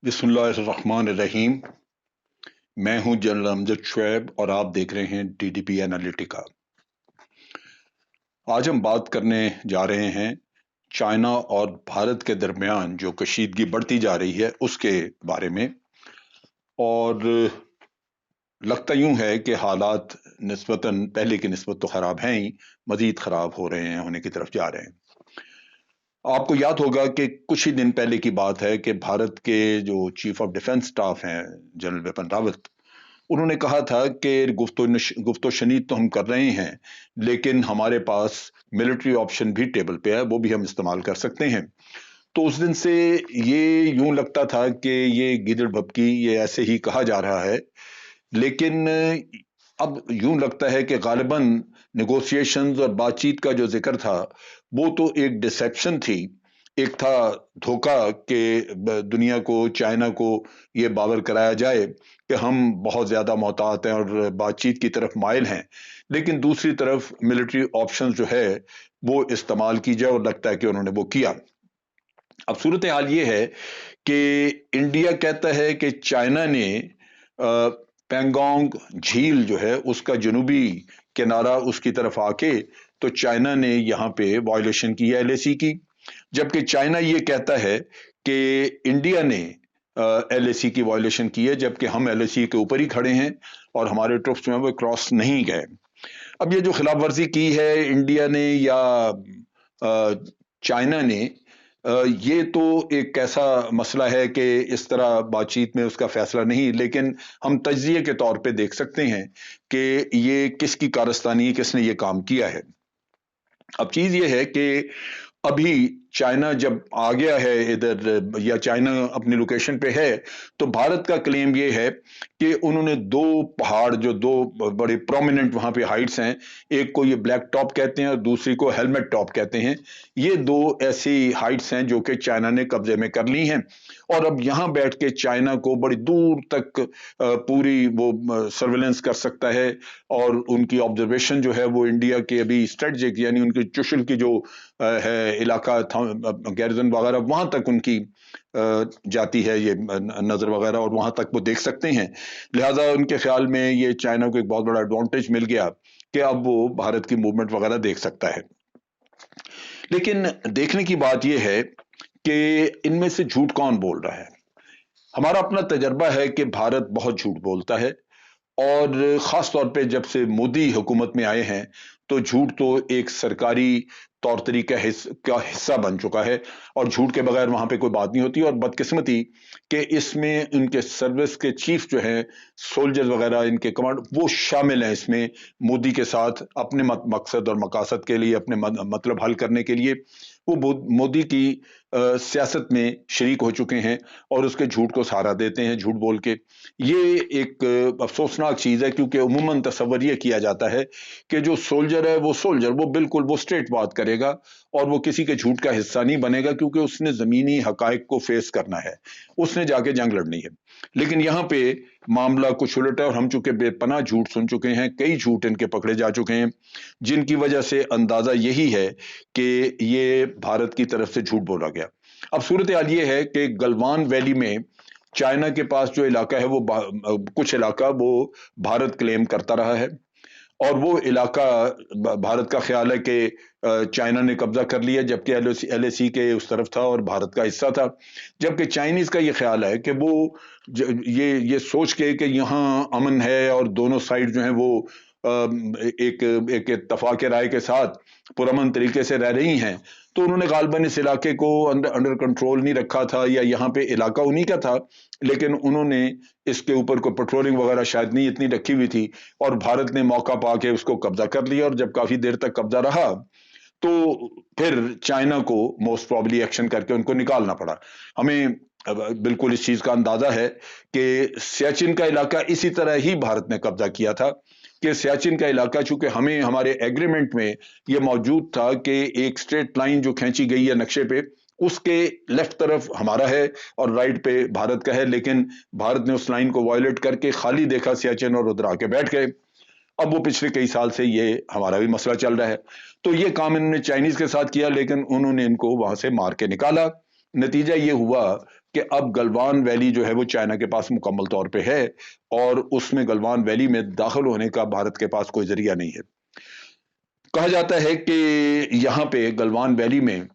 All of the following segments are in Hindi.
बिस्मिल्लाहिर्रहमानिर्रहीम। मैं हूं जनरल अमजद शुएब और आप देख रहे हैं डीडीपी एनालिटिका। आज हम बात करने जा रहे हैं चाइना और भारत के दरमियान जो कशीदगी बढ़ती जा रही है उसके बारे में। और लगता यूं है कि हालात निस्बतन पहले की निस्बत तो खराब हैं ही, मजीद खराब हो रहे हैं, होने की तरफ जा रहे हैं। आपको याद होगा कि कुछ ही दिन पहले की बात है कि भारत के जो चीफ ऑफ डिफेंस स्टाफ हैं, जनरल बिपिन रावत, उन्होंने कहा था कि गुफ्तो शनीद तो हम कर रहे हैं, लेकिन हमारे पास मिलिट्री ऑप्शन भी टेबल पे है, वो भी हम इस्तेमाल कर सकते हैं। तो उस दिन से ये यूं लगता था कि ये गिदड़ भपकी, ये ऐसे ही कहा जा रहा है। लेकिन अब यूं लगता है कि गालिबन नेगोशिएशंस और बातचीत का जो जिक्र था वो तो एक डिसेप्शन थी, एक था धोखा कि दुनिया को, चाइना को ये बावर कराया जाए कि हम बहुत ज्यादा मोहतात हैं और बातचीत की तरफ माइल हैं, लेकिन दूसरी तरफ मिलिट्री ऑप्शंस जो है वो इस्तेमाल की जाए, और लगता है कि उन्होंने वो किया। अब सूरत हाल ये है कि इंडिया कहता है कि चाइना ने पेंगोंग झील जो है उसका जनूबी किनारा, उसकी तरफ आके तो चाइना ने यहाँ पे वायलेशन की है एलएसी की, जबकि चाइना ये कहता है कि इंडिया ने एलएसी की वायलेशन की है, जबकि हम एलएसी के ऊपर ही खड़े हैं और हमारे ट्रुप्स जो है वो क्रॉस नहीं गए। अब ये जो खिलाफ वर्जी की है इंडिया ने या चाइना ने, ये तो एक ऐसा मसला है कि इस तरह बातचीत में उसका फैसला नहीं, लेकिन हम तज्जिए के तौर पे देख सकते हैं कि ये किसकी कारस्तानी है, किसने ये काम किया है। अब चीज ये है कि अभी चाइना जब आ गया है इधर, या चाइना अपनी लोकेशन पे है, तो भारत का क्लेम ये है कि उन्होंने दो पहाड़, जो दो बड़े प्रोमिनेंट वहां पे हाइट्स हैं, एक को ये ब्लैक टॉप कहते हैं और दूसरी को हेलमेट टॉप कहते हैं, ये दो ऐसी हाइट्स हैं जो कि चाइना ने कब्जे में कर ली हैं। और अब यहां बैठ के चाइना को बड़ी दूर तक पूरी वो सर्वेलेंस कर सकता है, और उनकी ऑब्जर्वेशन जो है वो इंडिया के अभी स्ट्रेटजिक, यानी उनकी चुशल की जो है इलाका था, गैरिजन वगैरह, वहां तक उनकी जाती है ये नजर वगैरह, और वहां तक वो देख सकते हैं। लिहाजा उनके ख्याल में ये चाइना को एक बहुत बड़ा एडवांटेज मिल गया कि अब वो भारत की मूवमेंट वगैरह देख सकता है। लेकिन देखने की बात यह है कि इनमें से झूठ कौन बोल रहा है। हमारा अपना तजर्बा है कि भारत बहुत झूठ बोलता है, और खास तौर पे जब से मोदी हुकूमत में आए हैं तो झूठ तो एक सरकारी तौर तरीका का हिस्सा बन चुका है, और झूठ के बगैर वहां पे कोई बात नहीं होती। और बदकिस्मती कि इसमें उनके सर्विस के चीफ जो हैं, सोल्जर्स वगैरह, इनके कमांड, वो शामिल हैं इसमें, मोदी के साथ अपने मकसद और मकासद के लिए, अपने मतलब हल करने के लिए वो मोदी की सियासत में शरीक हो चुके हैं, और उसके झूठ को सहारा देते हैं झूठ बोल के। ये एक अफसोसनाक चीज है, क्योंकि उमूमन तस्वर यह किया जाता है कि जो सोल्जर है वो सोल्जर, वो बिल्कुल वो स्ट्रेट बात करेगा और वो किसी के झूठ का हिस्सा नहीं बनेगा, क्योंकि उसने जमीनी हकायक को फेस करना है, उसने जाके जंग लड़नी है। लेकिन यहाँ पे मामला कुछ उलट है, और हम चूंकि बेपनाह झूठ सुन चुके हैं, कई झूठ इनके पकड़े जा चुके हैं, जिनकी वजह से अंदाजा यही है कि ये भारत की तरफ से झूठ बोला गया। अब सूरत हाल ये है कि गलवान वैली में चाइना के पास जो इलाका है वो कुछ इलाका वो भारत क्लेम करता रहा है, और वो इलाका भारत का ख्याल है कि चाइना ने कब्जा कर लिया, जबकि एलएसी के उस तरफ था और भारत का हिस्सा था। जबकि चाइनीज का ये ख्याल है कि वो ये सोच के कि यहाँ अमन है और दोनों साइड जो है वो एक एक इत्तफाक राय के साथ पुरअमन तरीके से रह रही हैं, तो उन्होंने गालबन इस इलाके को अंडर कंट्रोल नहीं रखा था, या यहाँ पे इलाका उन्हीं का था, लेकिन उन्होंने इसके ऊपर कोई पेट्रोलिंग वगैरह शायद नहीं इतनी रखी हुई थी, और भारत ने मौका पाके उसको कब्जा कर लिया। और जब काफी देर तक कब्जा रहा तो फिर चाइना को मोस्ट प्रॉब्ली एक्शन करके उनको निकालना पड़ा। हमें बिल्कुल इस चीज का अंदाजा है कि सियाचिन का इलाका इसी तरह ही भारत ने कब्जा किया था, कि सियाचिन का इलाका, चूंकि हमें हमारे एग्रीमेंट में यह मौजूद था कि एक स्ट्रेट लाइन जो खींची गई है नक्शे पे, उसके लेफ्ट तरफ हमारा है और राइट पे भारत का है, लेकिन भारत ने उस लाइन को वायलेट करके खाली देखा सियाचिन और उधर आके बैठ गए। अब वो पिछले कई साल से ये हमारा भी मसला चल रहा है। तो ये काम इन्होंने चाइनीज के साथ किया, लेकिन उन्होंने इनको वहां से मार के निकाला। नतीजा ये हुआ कि अब गलवान वैली जो है वो चाइना के पास मुकम्मल तौर पे है और उसमें गलवान वैली में दाखिल होने का भारत के पास कोई जरिया नहीं है। कहा जाता है कि यहां पे गलवान वैली में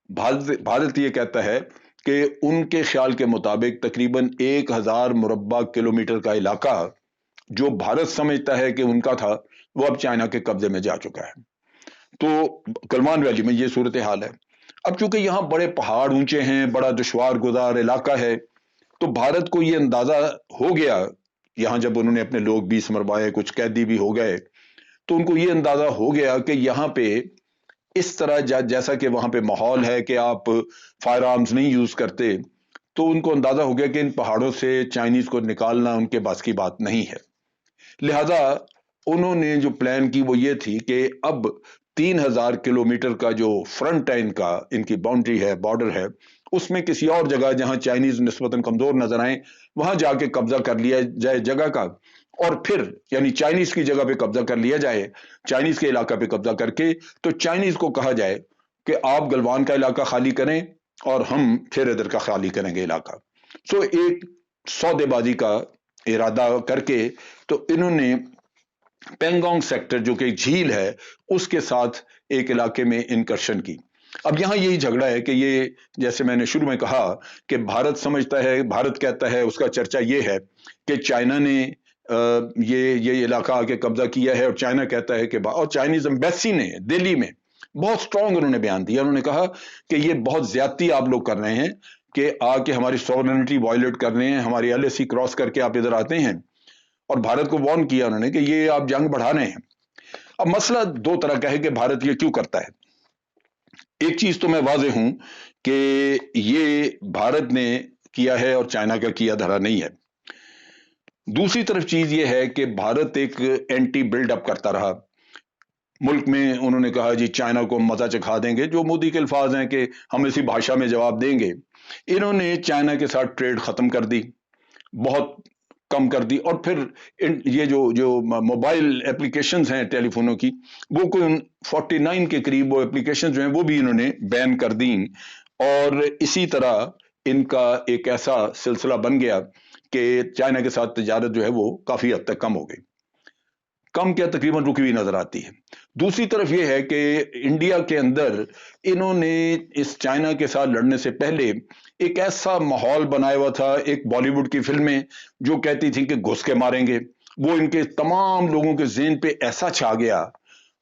भारत ये कहता है कि उनके ख्याल के मुताबिक तकरीबन 1000 मुरब्बा किलोमीटर का इलाका जो भारत समझता है कि उनका था, वो अब चाइना के कब्जे में जा चुका है। तो गलवान वैली में ये सूरत हाल है। अब चूंकि यहाँ बड़े पहाड़ ऊंचे हैं, बड़ा दुश्वार गुजार इलाका है, तो भारत को ये अंदाजा हो गया, यहाँ जब उन्होंने अपने लोग 20 मरवाए, कुछ कैदी भी हो गए, तो उनको ये अंदाजा हो गया कि यहाँ पे इस तरह जैसा कि वहां पे माहौल है कि आप फायर आर्म्स नहीं यूज करते, तो उनको अंदाजा हो गया कि इन पहाड़ों से चाइनीज को निकालना उनके बस की बात नहीं है। लिहाजा उन्होंने जो प्लान की वो ये थी कि अब 3000 किलोमीटर का जो फ्रंट है इनकी बाउंड्री है, बॉर्डर है, उसमें किसी और जगह जहां चाइनीज निस्बतन कमजोर नजर आए वहां जाके कब्जा कर लिया जाए जगह का, और फिर यानी चाइनीज की जगह पे कब्जा कर लिया जाए, चाइनीज के इलाका पे कब्जा करके तो चाइनीज को कहा जाए कि आप गलवान का इलाका खाली करें और हम फिर इधर का खाली करेंगे इलाका। सो एक सौदेबाजी का इरादा करके तो इन्होंने पेंगोंग सेक्टर जो कि एक झील है उसके साथ एक इलाके में इनकर्शन की। अब यहां यही झगड़ा है कि ये, जैसे मैंने शुरू में कहा कि भारत समझता है, भारत कहता है, उसका चर्चा ये है कि चाइना ने ये इलाका आके कब्जा किया है, और चाइना कहता है कि, और चाइनीज एम्बेसी ने दिल्ली में बहुत स्ट्रांग उन्होंने बयान दिया, उन्होंने कहा कि ये बहुत ज्यादती आप लोग कर रहे हैं कि आके हमारी सॉवरेनिटी वायलेट कर रहे हैं, हमारी एलएसी क्रॉस करके आप इधर आते हैं, और भारत को वार्न किया उन्होंने कि ये आप जंग बढ़ा रहे हैं। अब मसला दो तरह का है कि भारत ये क्यों करता है। एक चीज तो मैं वाजे हूं कि ये भारत ने किया है और चाइना का किया धरा नहीं है। दूसरी तरफ चीज ये है कि भारत एक एंटी बिल्डअप करता रहा मुल्क में। उन्होंने कहा जी चाइना को मजा चखा देंगे, जो मोदी के अल्फाज हैं कि हम इसी भाषा में जवाब देंगे। इन्होंने चाइना के साथ ट्रेड खत्म कर दी, बहुत कम कर दी, और फिर ये जो जो मोबाइल एप्लीकेशंस हैं टेलीफोनों की, वो कोई 49 के करीब वो एप्लीकेशंस जो हैं वो भी इन्होंने बैन कर दी, और इसी तरह इनका एक ऐसा सिलसिला बन गया कि चाइना के साथ तिजारत जो है वो काफी हद तक कम हो गई। कम क्या, तकरीबन रुकी हुई नजर आती है। दूसरी तरफ यह है कि इंडिया के अंदर इन्होंने इस चाइना के साथ लड़ने से पहले एक ऐसा माहौल बनाया हुआ था, एक बॉलीवुड की फिल्में जो कहती थी कि घुस के मारेंगे, वो इनके तमाम लोगों के ज़हन पे ऐसा छा गया,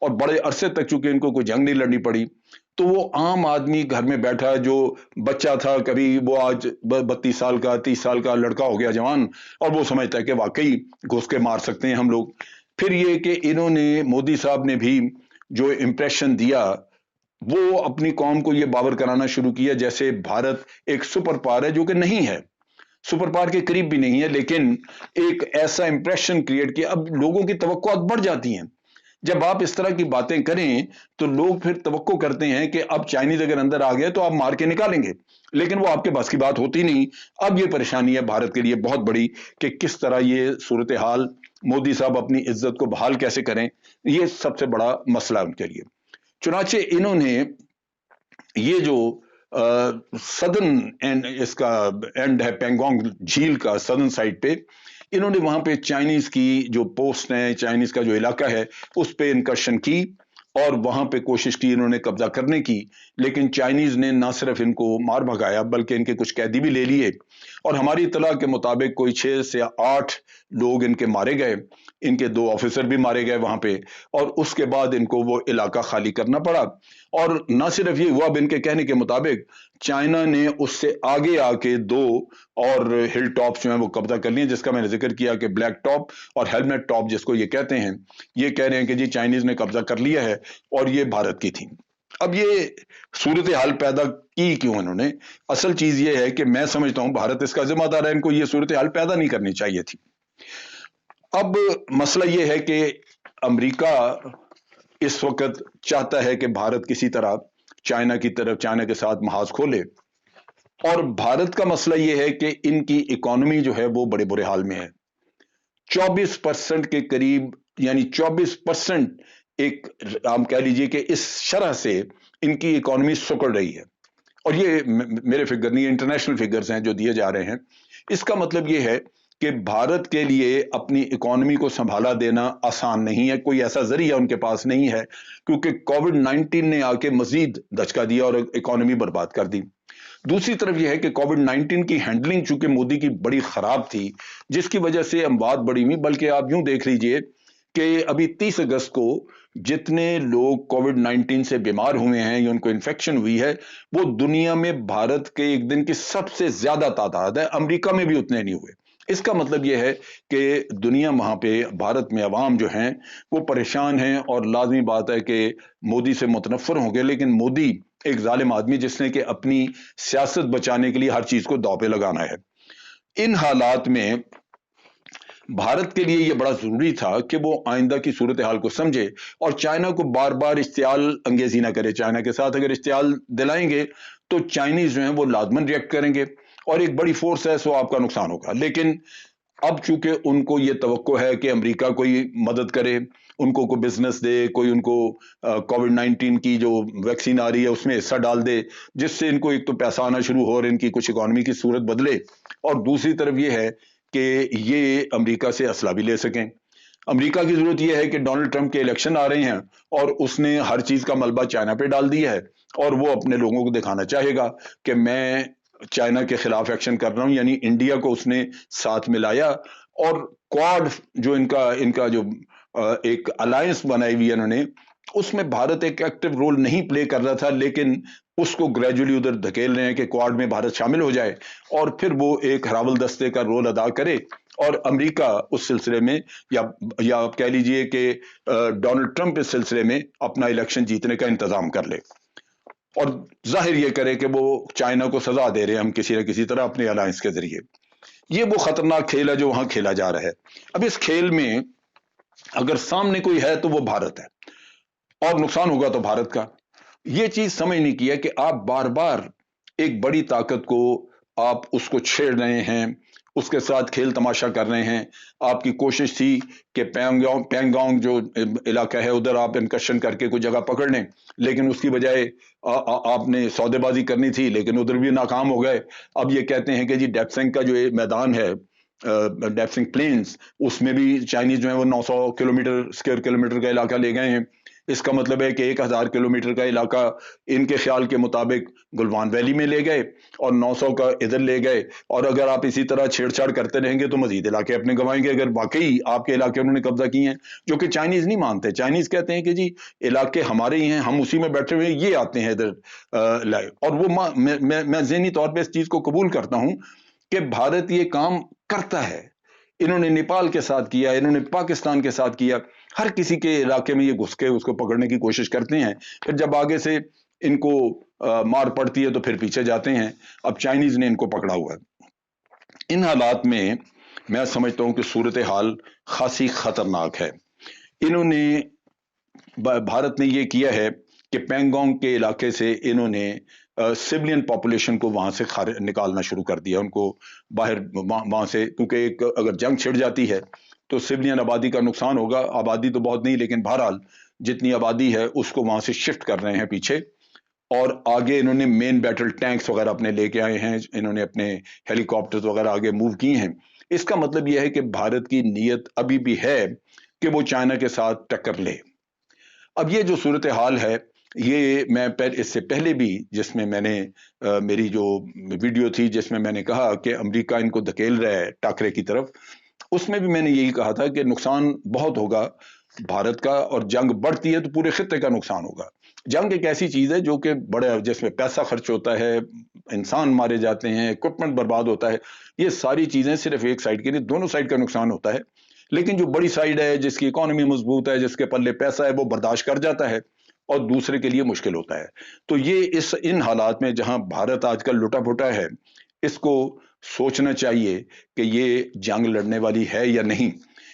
और बड़े अरसे तक चूंकि इनको कोई जंग नहीं लड़नी पड़ी, तो वो आम आदमी घर में बैठा जो बच्चा था, कभी वो आज 32 साल का 30 साल का लड़का हो गया जवान, और वो समझता है कि वाकई घुस के मार सकते हैं हम लोग। फिर ये कि इन्होंने, मोदी साहब ने भी जो इम्प्रेशन दिया, वो अपनी कौम को ये बावर कराना शुरू किया जैसे भारत एक सुपर पावर है, जो कि नहीं है, सुपर पावर के करीब भी नहीं है, लेकिन एक ऐसा इंप्रेशन क्रिएट किया। अब लोगों की तवक्कुआत बढ़ जाती हैं जब आप इस तरह की बातें करें, तो लोग फिर तवक्को करते हैं कि अब चाइनीज अगर अंदर आ गए तो आप मार के निकालेंगे, लेकिन वो आपके बस की बात होती नहीं। अब ये परेशानी है भारत के लिए बहुत बड़ी कि किस तरह ये सूरत हाल, मोदी साहब अपनी इज्जत को बहाल कैसे करें, ये सबसे बड़ा मसला उनके लिए। चुनाचे इन्होंने ये जो सदर्न एंड, इसका एंड है पेंगोंग झील का सदर्न साइड पे, इन्होंने वहां पे चाइनीज की जो पोस्ट है, चाइनीज का जो इलाका है, उस पे इनकर्शन की और वहां पे कोशिश की इन्होंने कब्जा करने की, लेकिन चाइनीज ने ना सिर्फ इनको मार भगाया बल्कि इनके कुछ कैदी भी ले लिए, और हमारी इतला के मुताबिक कोई 6 से 8 लोग इनके मारे गए, इनके 2 ऑफिसर भी मारे गए वहां पे, और उसके बाद इनको वो इलाका खाली करना पड़ा। और ना सिर्फ ये हुआ, अब इनके कहने के मुताबिक चाइना ने उससे आगे आके 2 और हिल टॉप्स जो हैं वो कब्जा कर लिए, जिसका मैंने जिक्र किया कि ब्लैक टॉप और हेलमेट टॉप जिसको ये कहते हैं, ये कह रहे हैं कि जी चाइनीज ने कब्जा कर लिया है और ये भारत की थी। अब ये सूरत हाल पैदा की क्यों इन्होंने? असल चीज ये है कि मैं समझता हूं भारत इसका जिम्मेदार है, इनको ये सूरत हाल पैदा नहीं करनी चाहिए थी। अब मसला ये है कि अमेरिका इस वक्त चाहता है कि भारत किसी तरह चाइना की तरफ, चाइना के साथ महाज खोले, और भारत का मसला यह है कि इनकी इकोनॉमी जो है वो बड़े बुरे हाल में है। 24% के करीब, यानी 24% एक, आप कह लीजिए कि इस शरह से इनकी इकोनॉमी सुकड़ रही है। और ये मेरे फिगर नहीं, इंटरनेशनल फिगर्स हैं जो दिए जा रहे हैं। इसका मतलब ये है कि भारत के लिए अपनी इकोनॉमी को संभाला देना आसान नहीं है, कोई ऐसा जरिया उनके पास नहीं है, क्योंकि कोविड-19 ने आके मजीद दचका दिया और इकोनॉमी बर्बाद कर दी। दूसरी तरफ यह है कि कोविड-19 की हैंडलिंग चूंकि मोदी की बड़ी खराब थी, जिसकी वजह से अमवात बड़ी हुई, बल्कि आप यूं देख लीजिए कि अभी 30 अगस्त को जितने लोग कोविड-19 से बीमार हुए हैं या उनको इन्फेक्शन हुई है, वो दुनिया में भारत के एक दिन की सबसे ज्यादा तादाद है। अमेरिका में भी उतने नहीं हुए। इसका मतलब यह है कि दुनिया वहां पे भारत में अवाम जो हैं वो परेशान हैं, और लाजमी बात है कि मोदी से मुतनफ़र होंगे, लेकिन मोदी एक जालिम आदमी जिसने कि अपनी सियासत बचाने के लिए हर चीज को दांव पे लगाना है। इन हालात में भारत के लिए यह बड़ा जरूरी था कि वो आइंदा की सूरत हाल को समझे और चाइना को बार बार इश्तियाल अंगेजी ना करे। चाइना के साथ अगर इश्तियाल दिलाएंगे तो चाइनीज जो है वो लाजमन रिएक्ट करेंगे, और एक बड़ी फोर्स है, सो आपका नुकसान होगा। लेकिन अब चूंकि उनको ये तवक्को है कि अमेरिका कोई मदद करे, उनको कोई बिजनेस दे, कोई उनको कोविड-19 की जो वैक्सीन आ रही है उसमें हिस्सा डाल दे, जिससे इनको एक तो पैसा आना शुरू हो और इनकी कुछ इकोनॉमी की सूरत बदले, और दूसरी तरफ ये है कि ये अमेरिका से असला भी ले सकें। अमेरिका की जरूरत यह है कि डोनाल्ड ट्रंप के इलेक्शन आ रहे हैं और उसने हर चीज का मलबा चाइना पे डाल दिया है, और वो अपने लोगों को दिखाना चाहेगा कि मैं चाइना के खिलाफ एक्शन कर रहा हूं, यानी इंडिया को उसने साथ मिलाया। और क्वाड जो इनका इनका जो एक अलायंस बनाई हुई है इन्होंने, उसमें भारत एक एक्टिव रोल नहीं प्ले कर रहा था, लेकिन उसको ग्रेजुअली उधर धकेल रहे हैं कि क्वाड में भारत शामिल हो जाए और फिर वो एक हरावल दस्ते का रोल अदा करे, और अमेरिका उस सिलसिले में या आप कह लीजिए कि डोनाल्ड ट्रंप इस सिलसिले में अपना इलेक्शन जीतने का इंतजाम कर ले और जाहिर ये करे कि वो चाइना को सजा दे रहे हैं हम किसी न किसी तरह अपने अलायंस के जरिए। ये वो खतरनाक खेल है जो वहां खेला जा रहा है। अब इस खेल में अगर सामने कोई है तो वो भारत है, और नुकसान होगा तो भारत का। ये चीज समझ नहीं किया कि आप बार बार एक बड़ी ताकत को आप उसको छेड़ रहे हैं, उसके साथ खेल तमाशा कर रहे हैं। आपकी कोशिश थी कि पैंगोंग जो इलाका है उधर आप इनकशन करके कोई जगह पकड़ लें, लेकिन उसकी बजाय आपने सौदेबाजी करनी थी, लेकिन उधर भी नाकाम हो गए। अब ये कहते हैं कि जी डेप्सेंग का जो मैदान है, डेप्सेंग प्लेन्स, उसमें भी चाइनीज जो है वो 900 किलोमीटर स्क्वायर किलोमीटर का इलाका ले गए हैं। इसका मतलब है कि 1000 किलोमीटर का इलाका इनके ख्याल के मुताबिक गुलवान वैली में ले गए और 900 का इधर ले गए। और अगर आप इसी तरह छेड़छाड़ करते रहेंगे तो मजीद इलाके अपने गंवाएंगे, अगर वाकई आपके इलाके उन्होंने कब्जा किए हैं, जो कि चाइनीज नहीं मानते। चाइनीज कहते हैं कि जी इलाके हमारे ही हैं, हम उसी में बैठे हुए हैं, ये आते हैं इधर लाए। और वो मैं ज़हनी तौर पर इस चीज को कबूल करता हूं कि भारत ये काम करता है। इन्होंने नेपाल के साथ किया, इन्होंने पाकिस्तान के साथ किया, हर किसी के इलाके में ये घुस के उसको पकड़ने की कोशिश करते हैं। फिर जब आगे से इनको मार पड़ती है तो फिर पीछे जाते हैं। अब चाइनीज ने इनको पकड़ा हुआ है। इन हालात में मैं समझता हूं कि सूरत हाल खासी खतरनाक है। इन्होंने भारत ने ये किया है कि पैंगोंग के इलाके से इन्होंने सिविलियन पॉपुलेशन को वहां से निकालना शुरू कर दिया, उनको बाहर वहां से, क्योंकि एक अगर जंग छिड़ जाती है तो सिविलियन आबादी का नुकसान होगा। आबादी तो बहुत नहीं, लेकिन बहरहाल जितनी आबादी है उसको वहां से शिफ्ट कर रहे हैं पीछे। और आगे इन्होंने मेन बैटल टैंक्स वगैरह अपने लेके आए हैं, इन्होंने अपने हेलीकॉप्टर्स वगैरह आगे मूव किए हैं। इसका मतलब यह है कि भारत की नीयत अभी भी है कि वो चाइना के साथ टक्कर ले। अब ये जो सूरत हाल है, ये मैं इससे पहले भी जिसमें मैंने मेरी जो वीडियो थी जिसमें मैंने कहा कि अमेरिका इनको धकेल रहा है टाकरे की तरफ, उसमें भी मैंने यही कहा था कि नुकसान बहुत होगा भारत का, और जंग बढ़ती है तो पूरे खित्ते का नुकसान होगा। जंग एक ऐसी चीज है जो कि बड़े, जिसमें पैसा खर्च होता है, इंसान मारे जाते हैं, इक्विपमेंट बर्बाद होता है। ये सारी चीजें सिर्फ एक साइड के लिए, दोनों साइड का नुकसान होता है। लेकिन जो बड़ी साइड है, जिसकी इकोनॉमी मजबूत है, जिसके पल्ले पैसा है, वो बर्दाश्त कर जाता है, और दूसरे के लिए मुश्किल होता है। तो ये इन हालात में जहां भारत आजकल लुटा फुटा है, इसको सोचना चाहिए कि ये जंग लड़ने वाली है या नहीं।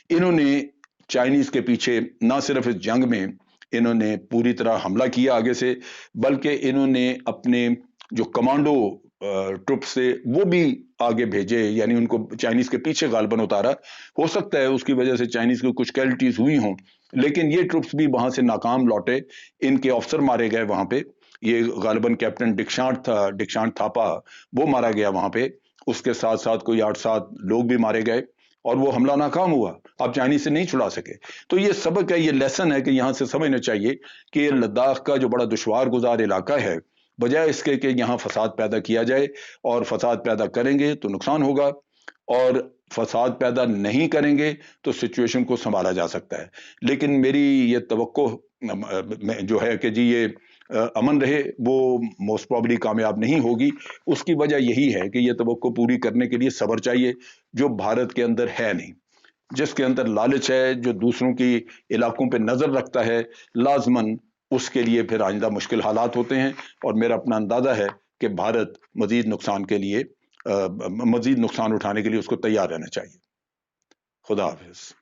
इन्होंने चाइनीज के पीछे ना सिर्फ इस जंग में इन्होंने पूरी तरह हमला किया आगे से, बल्कि इन्होंने अपने जो कमांडो ट्रुप्स से वो भी आगे भेजे, यानी उनको चाइनीज के पीछे गालबन उतारा। हो सकता है उसकी वजह से चाइनीज को कुछ कैलिटीज हुई हों, लेकिन ये ट्रुप्स भी वहां से नाकाम लौटे, इनके ऑफिसर मारे गए वहां पे। ये गालिबन कैप्टन डिकशांत थापा, वो मारा गया वहां पे। उसके साथ साथ कोई 8-7 लोग भी मारे गए और वो हमला नाकाम हुआ। आप चाइनीज से नहीं छुड़ा सके। तो ये सबक है, ये लेसन है कि यहां से समझना चाहिए कि ये लद्दाख का जो बड़ा दुश्वार गुजार इलाका है, बजाय इसके कि यहाँ फसाद पैदा किया जाए, और फसाद पैदा करेंगे तो नुकसान होगा, और फसाद पैदा नहीं करेंगे तो सिचुएशन को संभाला जा सकता है। लेकिन मेरी ये तवक्को जो है कि जी ये अमन रहे, वो मोस्ट प्रॉब्ली कामयाब नहीं होगी। उसकी वजह यही है कि ये तवक्को पूरी करने के लिए सब्र चाहिए, जो भारत के अंदर है नहीं। जिसके अंदर लालच है, जो दूसरों की इलाकों पे नजर रखता है, लाजमन उसके लिए फिर आइंदा मुश्किल हालात होते हैं। और मेरा अपना अंदाजा है कि भारत मजीद नुकसान के लिए, मजीद नुकसान उठाने के लिए उसको तैयार रहना चाहिए। खुदा हाफिज।